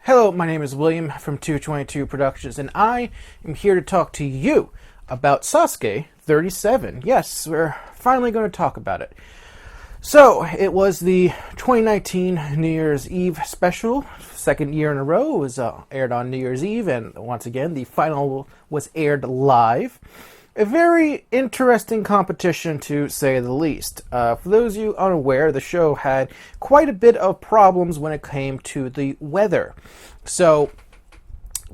Hello, my name is William from 222 Productions, and I am here to talk to you about Sasuke 37. Yes, we're finally going to talk about it. So, it was the 2019 New Year's Eve special, second year in a row. It was aired on New Year's Eve, and once again, the final was aired live. A very interesting competition, to say the least. For those of you unaware, the show had quite a bit of problems when it came to the weather. So,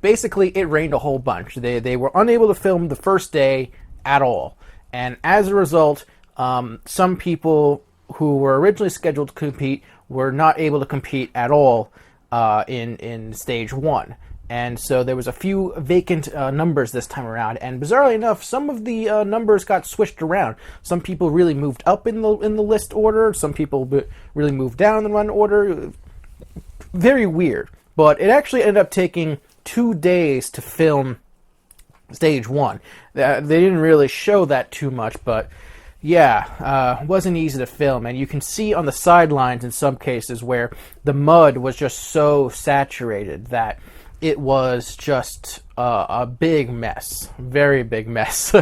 basically, it rained a whole bunch. They were unable to film the first day at all. And as a result, some people who were originally scheduled to compete were not able to compete at all in stage one. And so there was a few vacant numbers this time around, and bizarrely enough, some of the numbers got switched around. Some people really moved up in the list order. Some people really moved down in the run order. Very weird. But it actually ended up taking 2 days to film stage one. They didn't really show that too much, but yeah, wasn't easy to film. And you can see on the sidelines in some cases where the mud was just so saturated that it was just a big mess. Very big mess,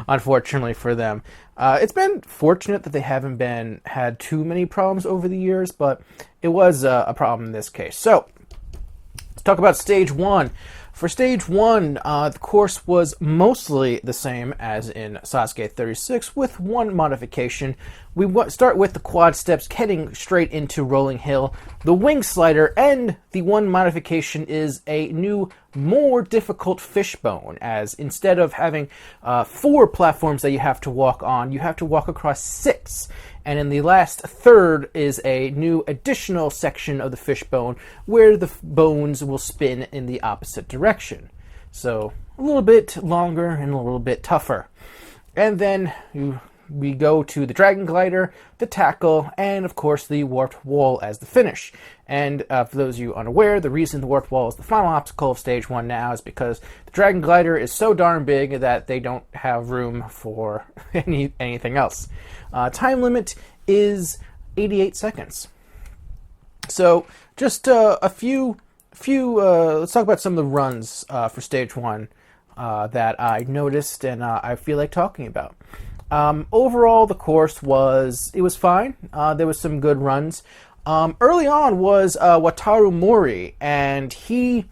unfortunately for them. It's been fortunate that they haven't had too many problems over the years, but it was a problem in this case. So, let's talk about stage one. For stage one, the course was mostly the same as in Sasuke 36, with one modification. We start with the quad steps heading straight into Rolling Hill, the wing slider, and the one modification is a new, more difficult fishbone, as instead of having 4 platforms that you have to walk on, you have to walk across 6. And in the last third is a new additional section of the fishbone where the bones will spin in the opposite direction. So a little bit longer and a little bit tougher. And then we go to the dragon glider, the tackle, and of course the warped wall as the finish. And for those of you unaware, the reason the warped wall is the final obstacle of stage 1 now is because the dragon glider is so darn big that they don't have room for anything else. Time limit is 88 seconds. So just a few. Let's talk about some of the runs for stage 1 that I noticed and I feel like talking about. Overall, the course was fine. There was some good runs. Early on was Wataru Mori, and he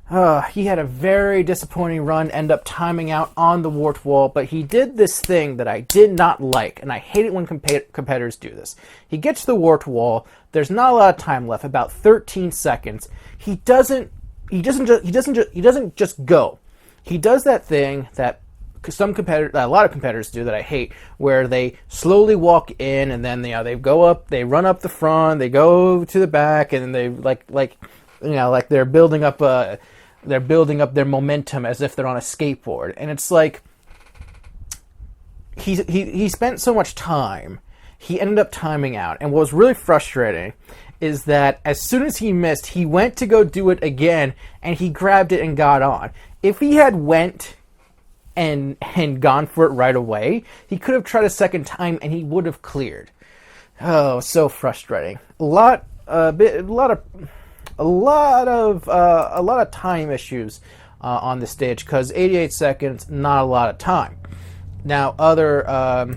had a very disappointing run, end up timing out on the warped wall, but he did this thing that I did not like, and I hate it when competitors do this. He gets to the warped wall, there's not a lot of time left, about 13 seconds. He doesn't just go. He does that thing that a lot of competitors do that I hate, where they slowly walk in and then they go up, they run up the front, they go to the back, and they like they're building up their momentum as if they're on a skateboard. And it's like he spent so much time, he ended up timing out. And what was really frustrating is that as soon as he missed, he went to go do it again, and he grabbed it and got on. If he had went and gone for it right away, he could have tried a second time and he would have cleared. Oh, so frustrating. A lot of time issues on the stage, because 88 seconds, not a lot of time. Now, a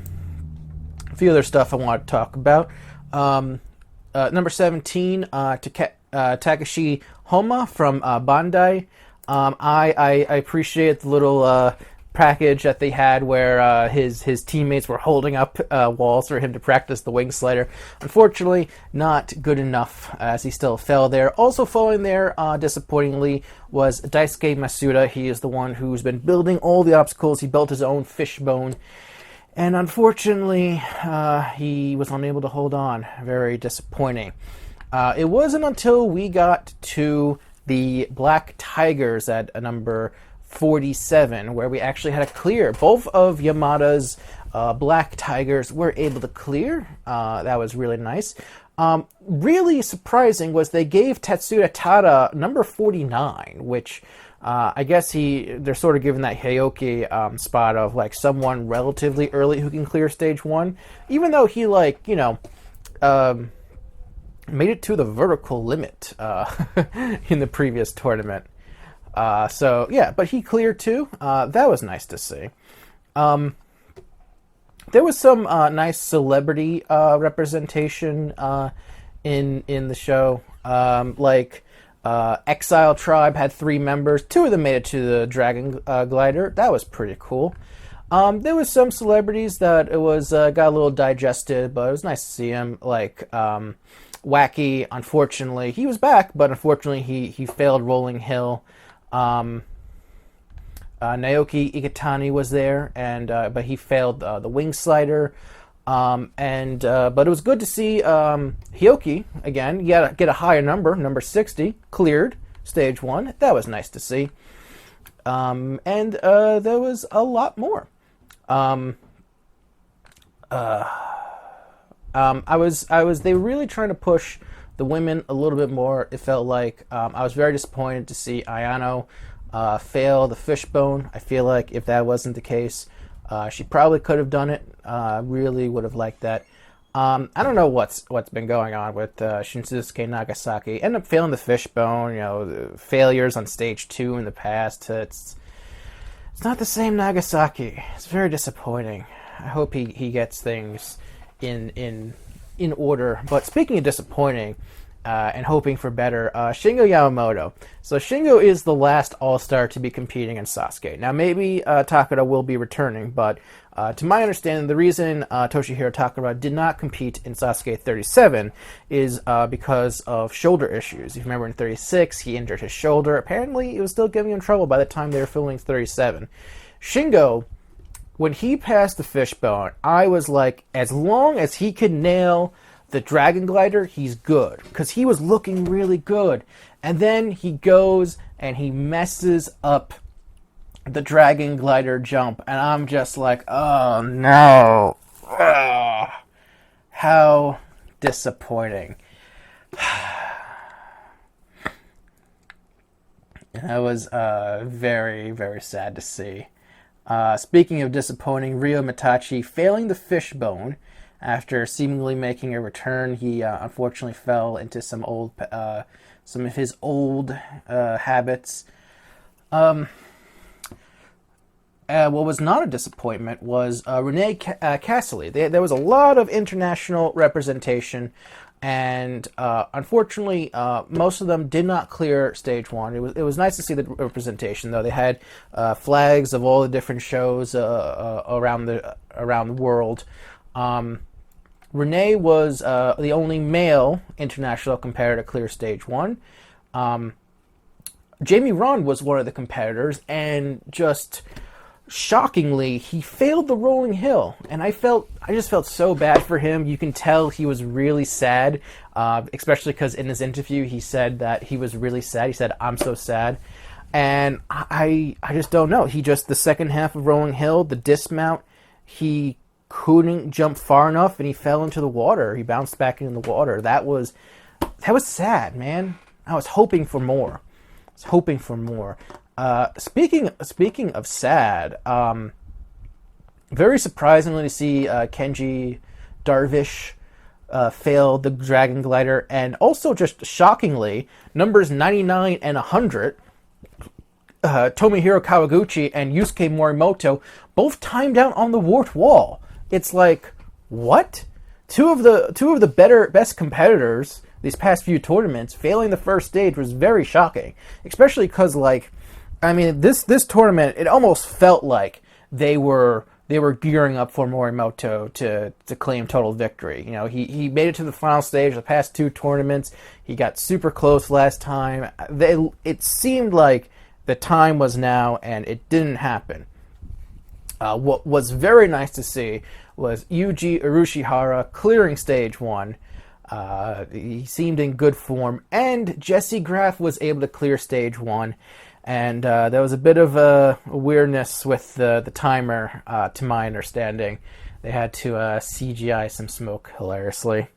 few other stuff I want to talk about. Number 17, Takashi Homa from Bandai. I appreciate the little package that they had where his teammates were holding up walls for him to practice the wing slider. Unfortunately, not good enough, as he still fell there. Also falling there, disappointingly, was Daisuke Masuda. He is the one who's been building all the obstacles. He built his own fishbone, and unfortunately, he was unable to hold on. Very disappointing. It wasn't until we got to the Black Tigers at number 47 where we actually had a clear. Both of Yamada's Black Tigers were able to clear. That was really nice. Really surprising was they gave Tetsuya Tada number 49, which I guess they're sort of giving that Heioki spot of like someone relatively early who can clear stage 1, even though he made it to the vertical limit in the previous tournament. So yeah, but he cleared too. That was nice to see. There was some nice celebrity representation in the show. Exile Tribe had 3 members. 2 of them made it to the Dragon Glider. That was pretty cool. There was some celebrities that it was got a little digested, but it was nice to see him. Wacky, unfortunately, he was back, but unfortunately he failed Rolling Hill. Naoki Ikitani was there, but he failed the Wing Slider. But it was good to see Hyoki again. Get a higher number 60, cleared stage 1. That was nice to see. There was a lot more. They were really trying to push the women a little bit more. It felt like I was very disappointed to see Ayano fail the fishbone. I feel like if that wasn't the case, she probably could have done it. Really would have liked that. I don't know what's been going on with Shinsuke Nagasaki. Ended up failing the fishbone. The failures on stage 2 in the past. It's not the same Nagasaki. It's very disappointing. I hope he gets things in order. But speaking of disappointing and hoping for better, Shingo Yamamoto. So Shingo is the last All-Star to be competing in Sasuke. Now maybe Takada will be returning, but to my understanding, the reason Toshihiro Takada did not compete in Sasuke 37 is because of shoulder issues. If you remember in 36, he injured his shoulder. Apparently, it was still giving him trouble by the time they were filming 37. Shingo, when he passed the fishbone, I was like, as long as he could nail the Dragon Glider, he's good. Because he was looking really good. And then he goes and he messes up the Dragon Glider jump. And I'm just like, oh no. Ugh. How disappointing. That was very, very sad to see. Speaking of disappointing, Ryo Mitachi failing the fishbone after seemingly making a return. He unfortunately fell into some of his old habits. What was not a disappointment was Renee Cassidy. There was a lot of international representation, and unfortunately, most of them did not clear stage 1. It was nice to see the representation, though. They had flags of all the different shows around the world. Renee was the only male international competitor to clear stage 1. Jamie Ron was one of the competitors, and just shockingly, he failed the rolling hill, and I just felt so bad for him. You can tell he was really sad, especially because in his interview he said that he was really sad. He said, "I'm so sad," and I just don't know. The second half of rolling hill, the dismount, he couldn't jump far enough, and he fell into the water. He bounced back into the water. That was sad, man. I was hoping for more. Speaking of sad, very surprisingly to see Kenji Darvish fail the Dragon Glider, and also just shockingly, numbers 99 and 100, Tomohiro Kawaguchi and Yusuke Morimoto both timed out on the warped wall. It's like, what? Two of the best competitors these past few tournaments failing the first stage was very shocking, especially because this tournament, it almost felt like they were gearing up for Morimoto to claim total victory. He made it to the final stage the past 2 tournaments. He got super close last time. It seemed like the time was now, and it didn't happen. What was very nice to see was Yuji Urushihara clearing stage 1. He seemed in good form, and Jesse Graff was able to clear stage 1. And there was a bit of a weirdness with the timer, to my understanding. They had to CGI some smoke hilariously.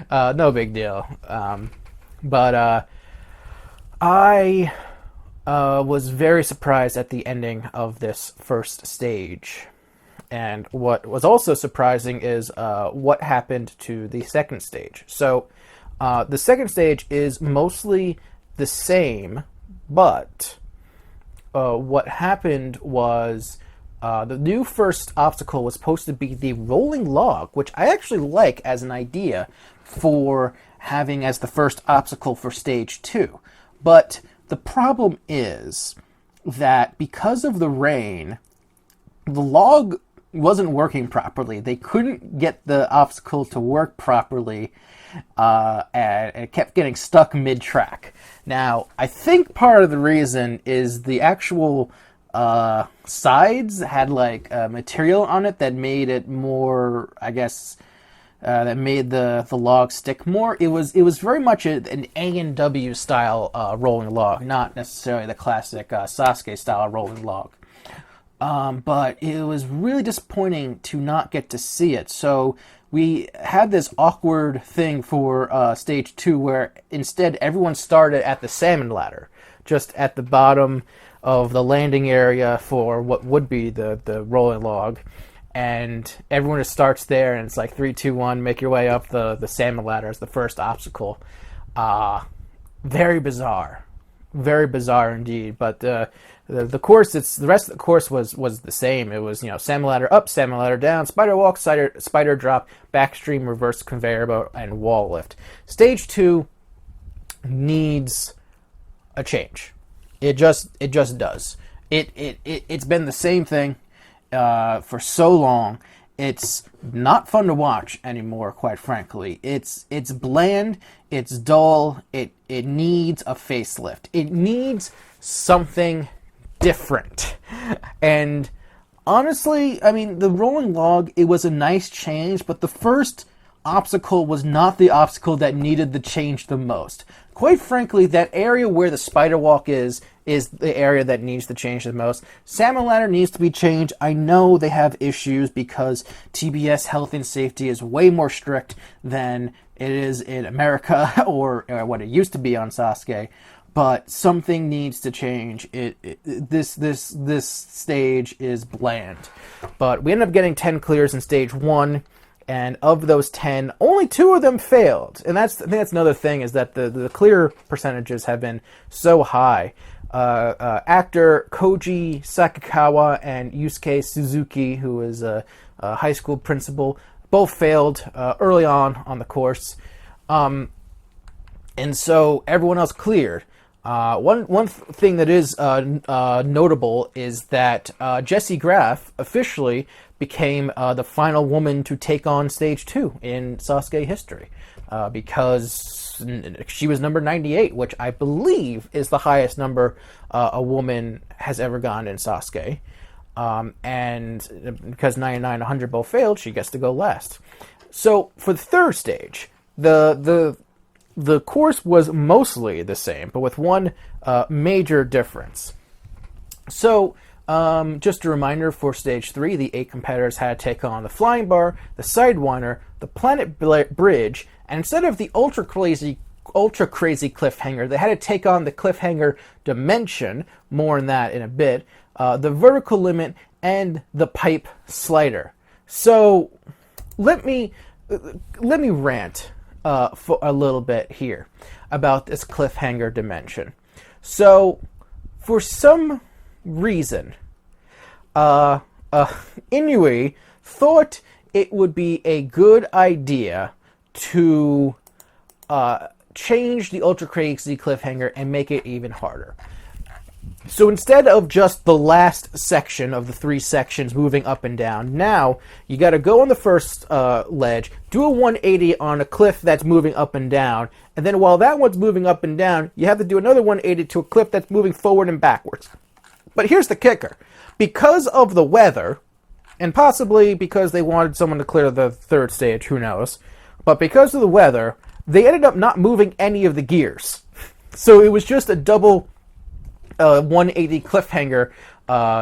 No big deal. But I was very surprised at the ending of this first stage. And what was also surprising is what happened to the second stage. So The second stage is mostly the same, but what happened was the new first obstacle was supposed to be the rolling log, which I actually like as an idea for having as the first obstacle for stage 2. But the problem is that because of the rain, the log wasn't working properly. They couldn't get the obstacle to work properly, and it kept getting stuck mid-track. Now, I think part of the reason is the actual sides had like material on it that made it more, I guess, that made the log stick more. It was very much an A&W style rolling log, not necessarily the classic Sasuke style rolling log. But it was really disappointing to not get to see it. So we had this awkward thing for stage 2 where instead everyone started at the salmon ladder, just at the bottom of the landing area for what would be the rolling log. And everyone just starts there, and it's like 3, 2, 1, make your way up the salmon ladder as the first obstacle. Very bizarre indeed. But the course, the rest of the course was the same. It was, salmon ladder up, salmon ladder down, spider walk, spider drop, backstream, reverse conveyor belt, and wall lift. Stage 2 needs a change. It just does. It's been the same thing for so long. It's not fun to watch anymore, quite frankly. It's bland, it's dull, it needs a facelift. It needs something different. And honestly, I mean, the rolling log, it was a nice change, but the first obstacle was not the obstacle that needed the change the most. Quite frankly, that area where the spider walk is the area that needs to change the most. Salmon ladder needs to be changed. I know they have issues because TBS health and safety is way more strict than it is in America or what it used to be on Sasuke. But something needs to change. This stage is bland. But we ended up getting 10 clears in stage 1. And of those 10, only 2 of them failed. And I think that's another thing, is that the clear percentages have been so high. Actor Koji Sakakawa and Yusuke Suzuki, who is a high school principal, both failed early on the course. And so everyone else cleared. One thing that is notable is that Jessie Graff officially became the final woman to take on stage 2 in Sasuke history, because she was number 98, which I believe is the highest number a woman has ever gone in Sasuke. And because 99 and 100 both failed, she gets to go last. So for the third stage, the course was mostly the same, but with one major difference. So, just a reminder, for stage 3, the 8 competitors had to take on the flying bar, the sidewinder, the planet bridge, and instead of the ultra crazy cliffhanger, they had to take on the cliffhanger dimension. More on that in a bit. The vertical limit and the pipe slider. So, let me rant for a little bit here about this cliffhanger dimension. So, for some reason, Inui thought it would be a good idea to change the ultra crazy cliffhanger and make it even harder. So instead of just the last section of the 3 sections moving up and down, now you got to go on the first ledge, do a 180 on a cliff that's moving up and down, and then while that one's moving up and down, you have to do another 180 to a cliff that's moving forward and backwards. But here's the kicker. Because of the weather, and possibly because they wanted someone to clear the third stage, who knows, but because of the weather, they ended up not moving any of the gears. So it was just a double 180 cliffhanger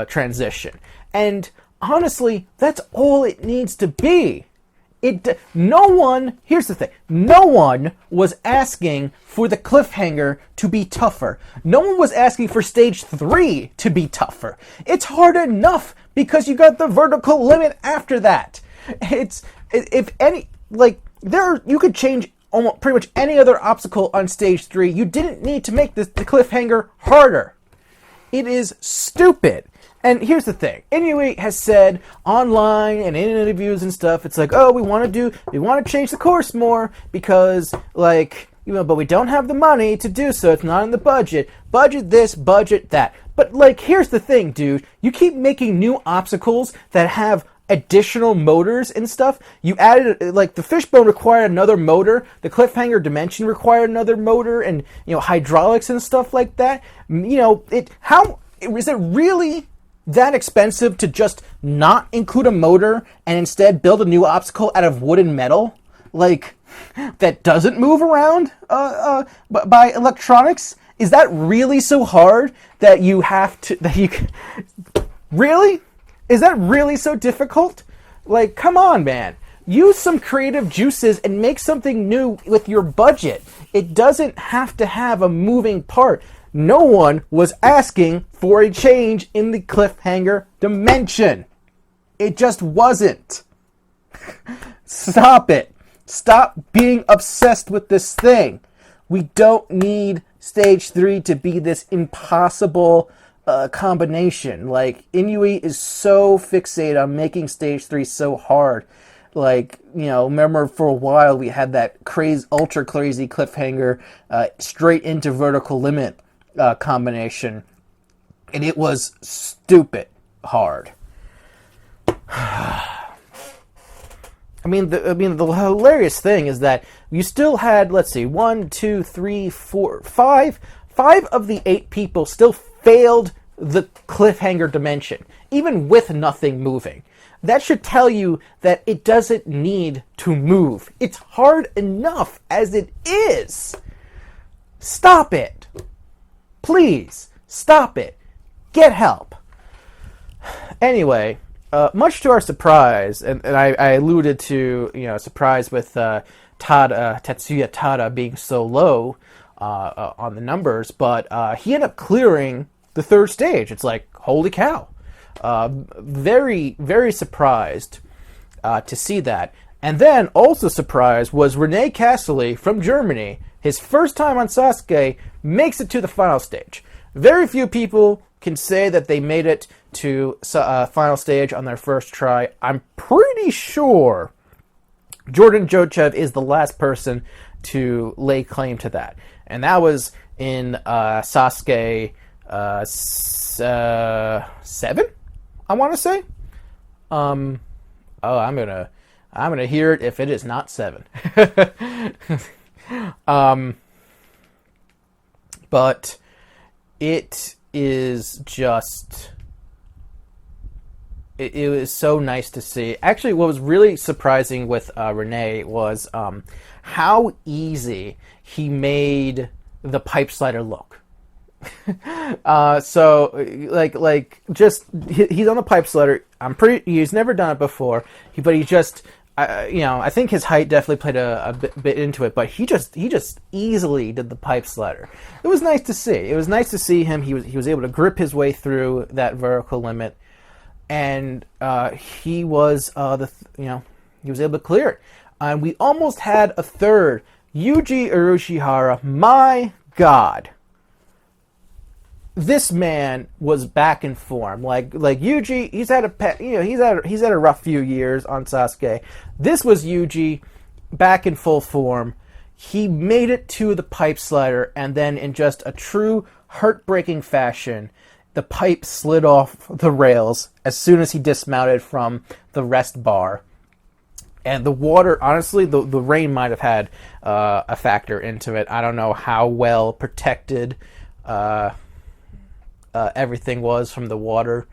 transition. And honestly, that's all it needs to be. Here's the thing, no one was asking for the cliffhanger to be tougher. No one was asking for stage 3 to be tougher. It's hard enough because you got the vertical limit after that. You could change almost pretty much any other obstacle on stage 3. You didn't need to make the cliffhanger harder. It is stupid. And here's the thing. Inui has said online and in interviews and stuff, it's like, oh, we want to change the course more because, like, you know, but we don't have the money to do so. It's not in the budget. Budget this, budget that. But, like, here's the thing, dude. You keep making new obstacles that have additional motors and stuff. You added, like, the fishbone required another motor. The cliffhanger dimension required another motor and, you know, hydraulics and stuff like that. You know, how is it really that expensive to just not include a motor and instead build a new obstacle out of wood and metal? Like, that doesn't move around by electronics? Is that really so hard that you have to... Really? Is that really so difficult? Like, come on, man. Use some creative juices and make something new with your budget. It doesn't have to have a moving part. No one was asking for a change in the cliffhanger dimension. It just wasn't. Stop it. Stop being obsessed with this thing. We don't need stage 3 to be this impossible combination. Like, Inui is so fixated on making stage 3 so hard. Like, you know, remember for a while we had that ultra crazy cliffhanger straight into vertical limit combination, and it was stupid hard. I mean, the hilarious thing is that you still had, let's see, 1, 2, 3, 4, 5 of the 8 people still failed the cliffhanger dimension, even with nothing moving. That should tell you that it doesn't need to move. It's hard enough as it is. Stop it. Please, stop it. Get help. Anyway, much to our surprise, and I alluded to, you know, surprise with Tetsuya Tada being so low on the numbers, but he ended up clearing the 3rd stage. It's like, holy cow. Very, very surprised to see that. And then also surprised was Rene Cassily from Germany. His first time on Sasuke makes it to the final stage. Very few people can say that they made it to final stage on their first try. I'm pretty sure Jordan Jochev is the last person to lay claim to that. And that was in Sasuke 7, I want to say. I'm gonna hear it if it is not 7. But it is just... It was so nice to see. Actually, what was really surprising with Rene was how easy he made the pipe slider look. So, just he's on the pipe slider. He's never done it before, but he just... I think his height definitely played a bit into it, but he just easily did the pipe slider. It was nice to see. It was nice to see him. He was able to grip his way through that vertical limit, and he was he was able to clear it. And we almost had a third. Yuji Urushihara, my God. This man was back in form. Like Yuji, he's had a rough few years on Sasuke. This was Yuji back in full form. He made it to the pipe slider, and then in just a true heartbreaking fashion, the pipe slid off the rails as soon as he dismounted from the rest bar. And the water, honestly, the rain might have had a factor into it. I don't know how well protected everything was from the water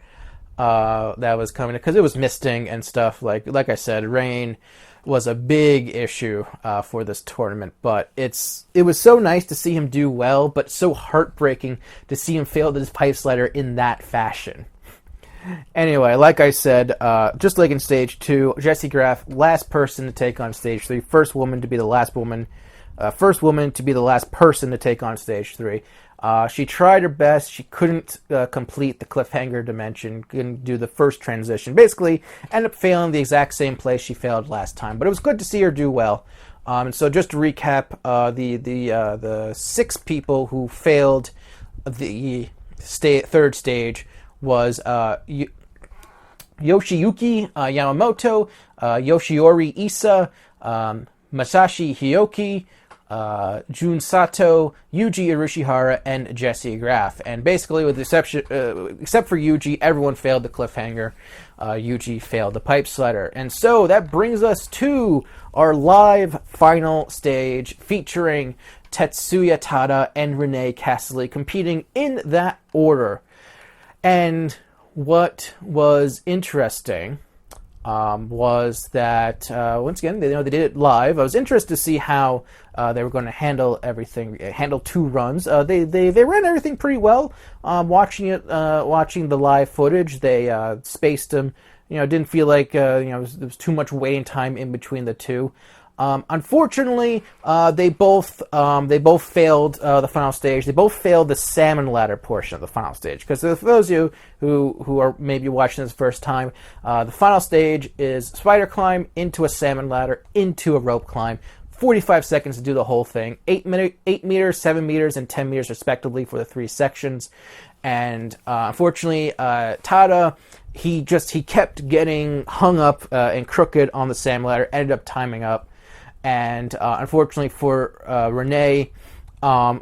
that was coming, because it was misting and stuff. Like I said, rain was a big issue for this tournament, but it was so nice to see him do well, but so heartbreaking to see him fail this pipe slider in that fashion. Anyway, like I said, just like in stage 2, Jessie Graff, last person to take on stage 3, first woman to be the last person to take on stage 3. She tried her best. She couldn't complete the cliffhanger dimension, couldn't do the first transition. Basically, ended up failing the exact same place she failed last time. But it was good to see her do well. And so just to recap, the 6 people who failed the third stage was Yoshiyuki Yamamoto, Yoshiori Issa, Masashi Hioki, Jun Sato, Yuji Urishihara, and Jesse Graff. And basically, with the exception, except for Yuji, everyone failed the cliffhanger. Yuji failed the pipe slider. And so that brings us to our live final stage featuring Tetsuya Tada and Renee Cassidy competing in that order. And what was interesting was that once again, they did it live. I was interested to see how they were going to handle everything, handle 2 runs. They ran everything pretty well. Watching the live footage, they spaced them. Didn't feel like there was too much waiting time in between the 2. Unfortunately, they both failed the final stage. They both failed the salmon ladder portion of the final stage. Because for those of you who are maybe watching this first time, the final stage is spider climb into a salmon ladder into a rope climb. 45 seconds to do the whole thing. 8 meters, 7 meters, and 10 meters respectively for the 3 sections. And unfortunately, Tada, he kept getting hung up and crooked on the salmon ladder. Ended up timing up. And unfortunately for Renee,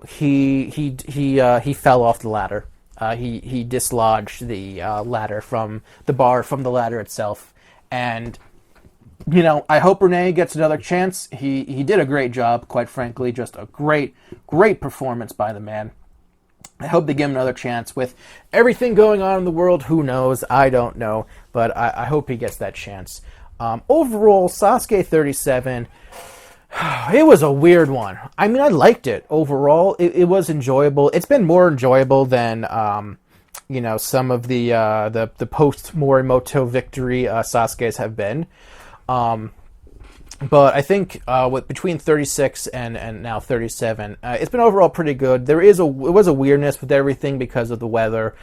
he fell off the ladder. He dislodged the ladder from the bar from the ladder itself. And I hope Renee gets another chance. He did a great job, quite frankly, just a great performance by the man. I hope they give him another chance. With everything going on in the world, who knows? I don't know, but I hope he gets that chance. Overall, Sasuke 37. It was a weird one. I mean, I liked it overall. It was enjoyable. It's been more enjoyable than some of the post Morimoto victory Sasuke's have been. But I think between 36 and now 37, it's been overall pretty good. It was a weirdness with everything because of the weather.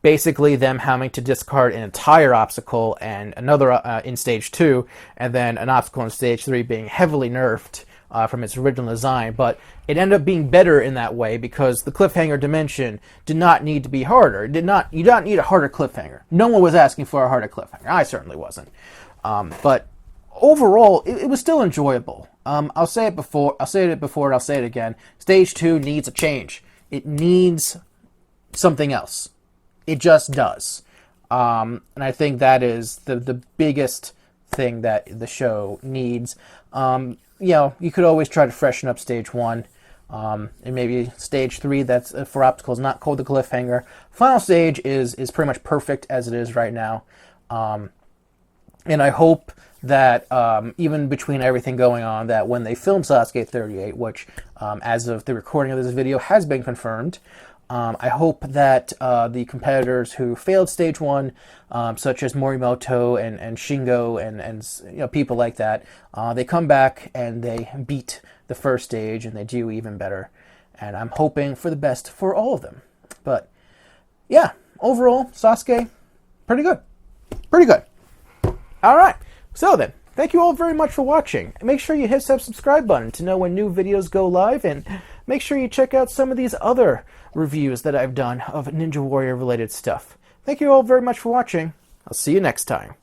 Basically them having to discard an entire obstacle and another in stage 2, and then an obstacle in stage 3 being heavily nerfed from its original design. But it ended up being better in that way because the cliffhanger dimension did not need to be harder. You did not need a harder cliffhanger. No one was asking for a harder cliffhanger. I certainly wasn't. But overall, it was still enjoyable. I'll say it before, and I'll say it again. Stage 2 needs a change. It needs something else. It just does. And I think that is the biggest thing that the show needs. You could always try to freshen up stage 1. And maybe stage 3, that's for obstacles not called the cliffhanger. Final stage is pretty much perfect as it is right now. And I hope that even between everything going on, that when they film Sasuke 38, which as of the recording of this video has been confirmed, I hope that the competitors who failed stage 1, such as Morimoto and Shingo and people like that, they come back and they beat the first stage and they do even better. And I'm hoping for the best for all of them. But yeah, overall, Sasuke, pretty good. Pretty good. All right. So then, thank you all very much for watching. Make sure you hit that subscribe button to know when new videos go live, and make sure you check out some of these other reviews that I've done of Ninja Warrior related stuff. Thank you all very much for watching. I'll see you next time.